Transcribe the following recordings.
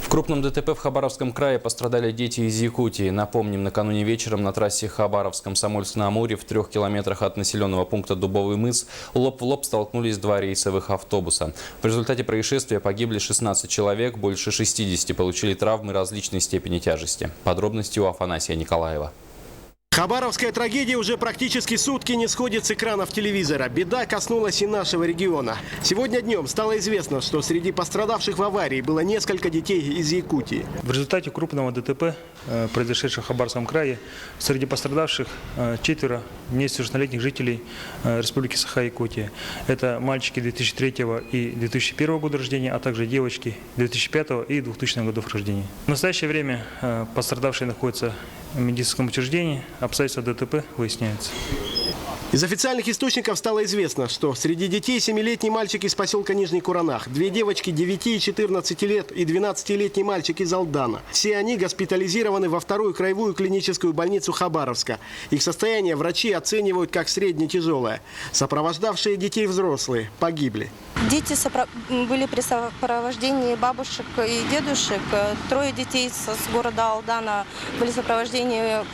В крупном ДТП в Хабаровском крае пострадали дети из Якутии. Напомним, накануне вечером на трассе Хабаровск-Комсомольск-на-Амуре в 3 километрах от населенного пункта Дубовый мыс лоб в лоб столкнулись два рейсовых автобуса. В результате происшествия погибли 16 человек, больше 60 получили травмы различной степени тяжести. Подробности у Афанасия Николаева. Хабаровская трагедия уже практически сутки не сходит с экранов телевизора. Беда коснулась и нашего региона. Сегодня днем стало известно, что среди пострадавших в аварии было несколько детей из Якутии. В результате крупного ДТП, произошедшего в Хабаровском крае, среди пострадавших 4 несовершеннолетних жителей Республики Саха-Якутия. Это мальчики 2003 и 2001 года рождения, а также девочки 2005 и 2000 годов рождения. В настоящее время пострадавшие находятся в медицинском учреждении, обстоятельства ДТП выясняются. Из официальных источников стало известно, что среди детей 7-летний мальчик из поселка Нижний Куранах, 2 девочки 9 и 14 лет и 12-летний мальчик из Алдана. Все они госпитализированы во 2-ю краевую клиническую больницу Хабаровска. Их состояние врачи оценивают как средне-тяжелое. Сопровождавшие детей взрослые погибли. Дети были при сопровождении бабушек и дедушек. 3 детей с города Алдана были в сопровождении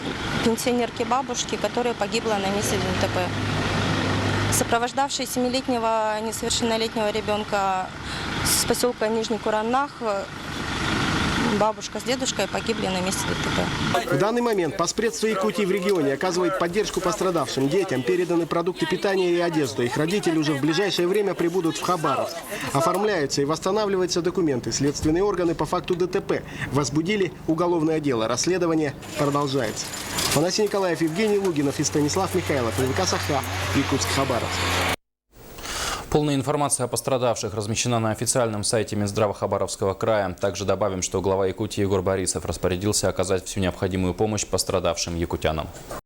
пенсионерки бабушки, которая погибла на месте ДТП. Сопровождавший 7-летнего несовершеннолетнего ребенка с поселка Нижний Куранах, бабушка с дедушкой погибли на месте ДТП. В данный момент Поспредство Якутии в регионе оказывает поддержку пострадавшим детям. Переданы продукты питания и одежда. Их родители уже в ближайшее время прибудут в Хабаровск. Оформляются и восстанавливаются документы. Следственные органы по факту ДТП возбудили уголовное дело. Расследование продолжается. Афанасий Николаев, Евгений Лугинов и Станислав Михайлов. НВК Саха, Якутск-Хабаровск. Полная информация о пострадавших размещена на официальном сайте Минздрава Хабаровского края. Также добавим, что глава Якутии Егор Борисов распорядился оказать всю необходимую помощь пострадавшим якутянам.